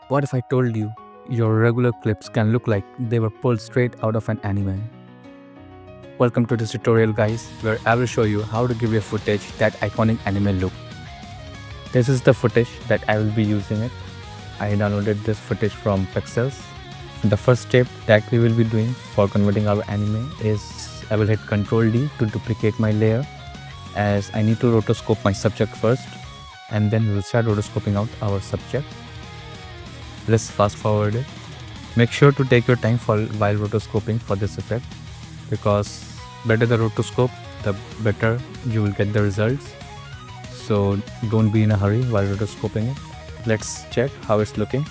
What if I told you your regular clips can look like they were pulled straight out of an anime? Welcome to this tutorial, guys, where I will show you how to give your footage that iconic anime look. This is the footage that I will be using it. I downloaded this footage from Pixels. The first step that we will be doing for converting our anime is I will hit Ctrl D to duplicate my layer, as I need to rotoscope my subject first, and then we will start rotoscoping out our subject. Let's fast forward it. Make sure to take your time while rotoscoping for this effect, because better the rotoscope, the better you will get the results. So don't be in a hurry while rotoscoping it. Let's check how it's looking.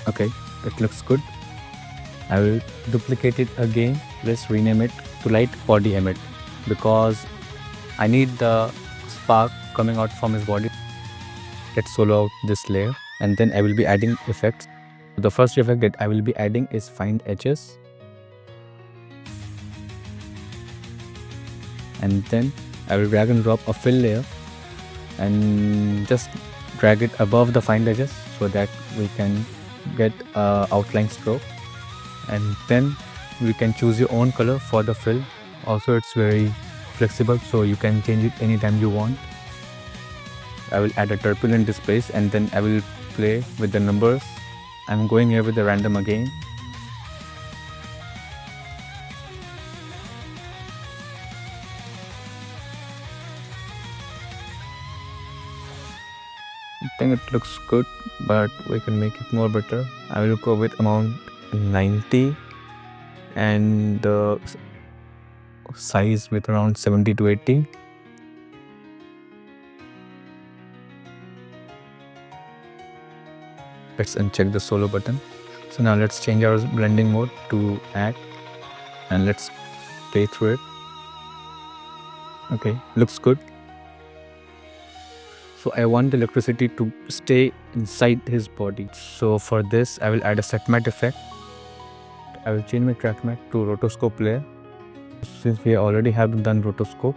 Okay, it looks good. I will duplicate it again. Let's rename it to Light Body Emit, because I need the spark coming out from his body. Let's solo out this layer, and then I will be adding effects. The first effect that I will be adding is Find Edges, and then I will drag and drop a fill layer and just drag it above the Find Edges so that we can get a outline stroke. And then we can choose your own color for the fill. Also, it's very flexible, so you can change it anytime you want. I will add a turbulent displace, and then I will play with the numbers. I'm going here with the random again. I think it looks good, but we can make it more better. I will go with amount 90 and the size with around 70 to 80. Let's uncheck the solo button. So now let's change our blending mode to add, and let's play through it. Okay, looks good. So I want the electricity to stay inside his body. So for this, I will add a set matte effect. I will change my track matte to rotoscope layer. Since we already have done rotoscope,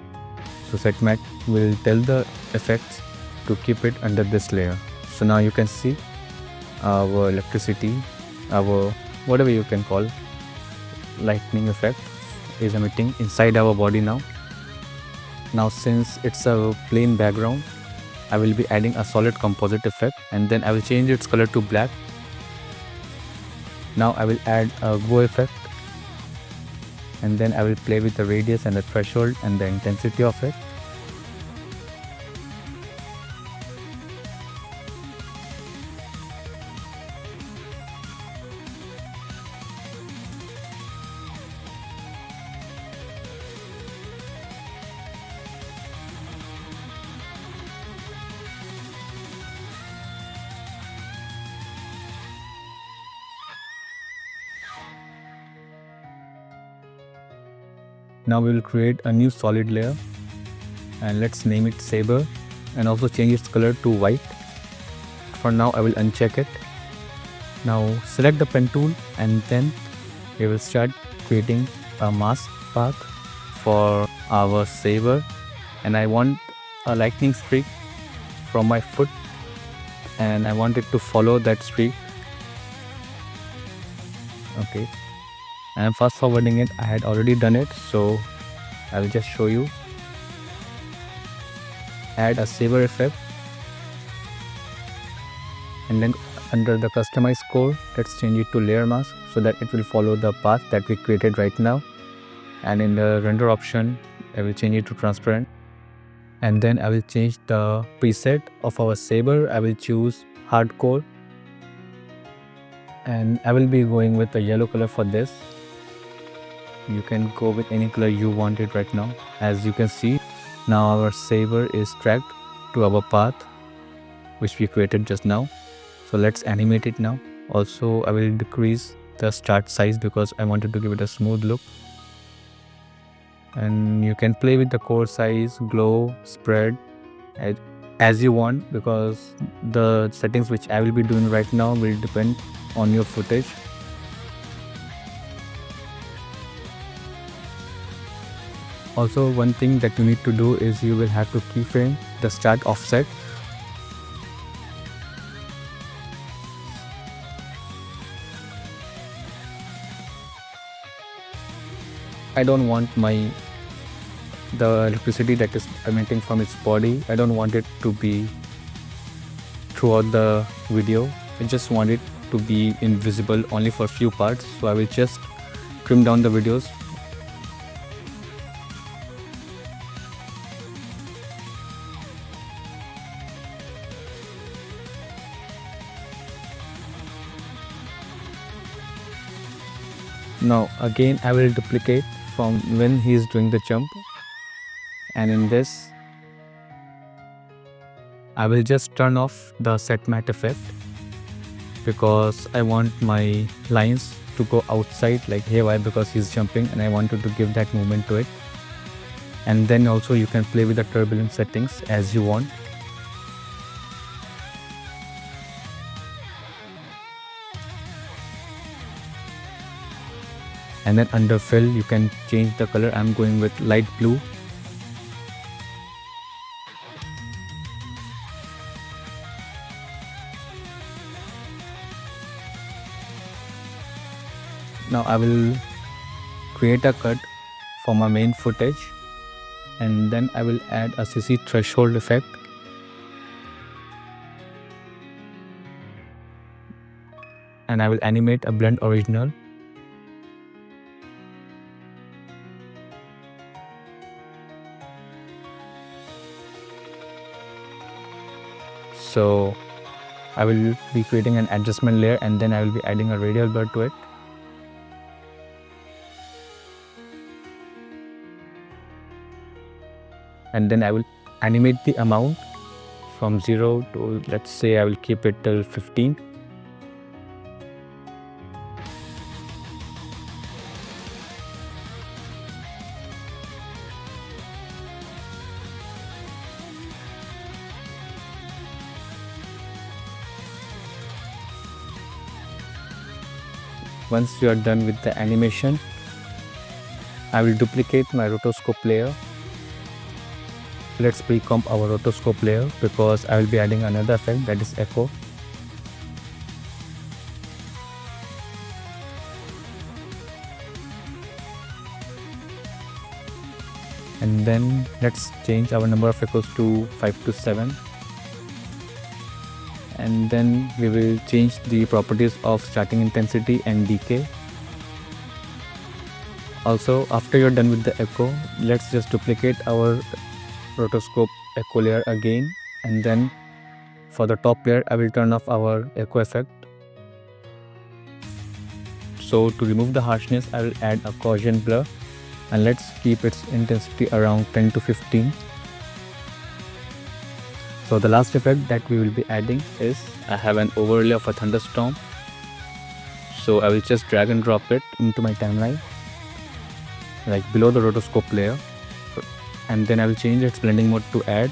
so set matte will tell the effects to keep it under this layer. So now you can see our electricity, our whatever you can call lightning effect, is emitting inside our body now. Now since it's a plain background, I will be adding a solid composite effect, and then I will change its color to black. Now I will add a glow effect, and then I will play with the radius and the threshold and the intensity of it. Now we will create a new solid layer, and let's name it Saber, and also change its color to white. For now I will uncheck it. Now select the pen tool, and then we will start creating a mask path for our saber, and I want a lightning streak from my foot, and I want it to follow that streak. Okay, I am fast forwarding it. I had already done it, so I will just show you. Add a saber effect, and then under the customize core, let's change it to layer mask so that it will follow the path that we created right now. And in the render option, I will change it to transparent, and then I will change the preset of our saber. I will choose hardcore, and I will be going with the yellow color for this. You can go with any color you want it right now. As you can see, now our saber is tracked to our path which we created just now. So let's animate it now. Also, I will decrease the start size because I wanted to give it a smooth look. And you can play with the core size, glow, spread as you want, because the settings which I will be doing right now will depend on your footage. Also, one thing that you need to do is you will have to keyframe the start offset. I don't want the electricity that is emitting from its body, I don't want it to be throughout the video. I just want it to be invisible only for a few parts. So I will just trim down the videos. Now again I will duplicate from when he is doing the jump, and in this I will just turn off the set matte effect because I want my lines to go outside like here. Why? Because he's jumping and I wanted to give that movement to it. And then also you can play with the turbulence settings as you want. And then under fill you can change the color. I'm going with light blue. Now I will create a cut for my main footage, and then I will add a CC threshold effect. And I will animate a blend original. So I will be creating an adjustment layer, and then I will be adding a radial blur to it. And then I will animate the amount from 0 to, let's say I will keep it till 15. Once you are done with the animation, I will duplicate my rotoscope layer. Let's pre-comp our rotoscope layer because I will be adding another effect, that is echo. And then let's change our number of echoes to 5 to 7. And then we will change the properties of starting intensity and decay. Also, after you're done with the echo, let's just duplicate our rotoscope echo layer again, and then for the top layer I will turn off our echo effect. So to remove the harshness I will add a Gaussian blur, and let's keep its intensity around 10 to 15. So the last effect that we will be adding is, I have an overlay of a thunderstorm. So I will just drag and drop it into my timeline, like below the rotoscope layer. And then I will change its blending mode to add.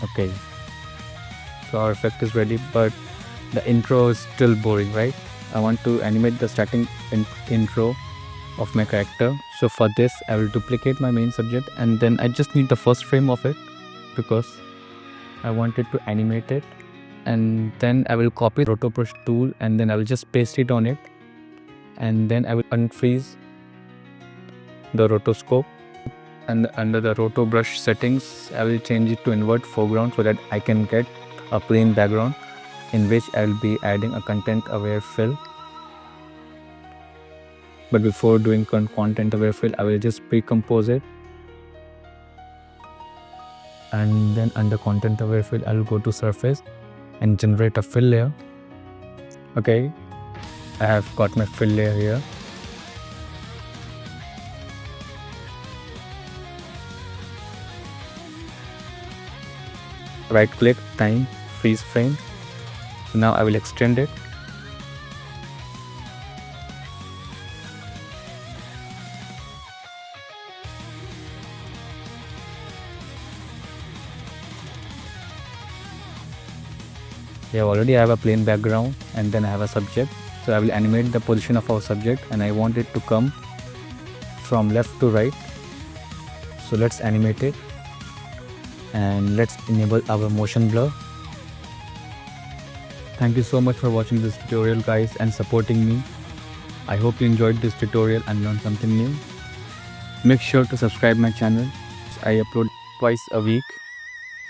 Okay, so our effect is ready, but the intro is still boring, right? I want to animate the starting intro of my character. So for this I will duplicate my main subject, and then I just need the first frame of it because I wanted to animate it. And then I will copy the roto brush tool, and then I will just paste it on it, and then I will unfreeze the rotoscope, and under the roto brush settings I will change it to invert foreground so that I can get a plain background in which I will be adding a content aware fill. But before doing content aware fill, I will just pre-compose it, and then under content aware fill I will go to surface and generate a fill layer. Okay, I have got my fill layer here. Right click, time, freeze frame. So now I will extend it. Here already I have a plain background, and then I have a subject. So I will animate the position of our subject, and I want it to come from left to right. So let's animate it, and let's enable our motion blur. Thank you so much for watching this tutorial guys and supporting me. I hope you enjoyed this tutorial and learned something new. Make sure to subscribe my channel. I upload twice a week.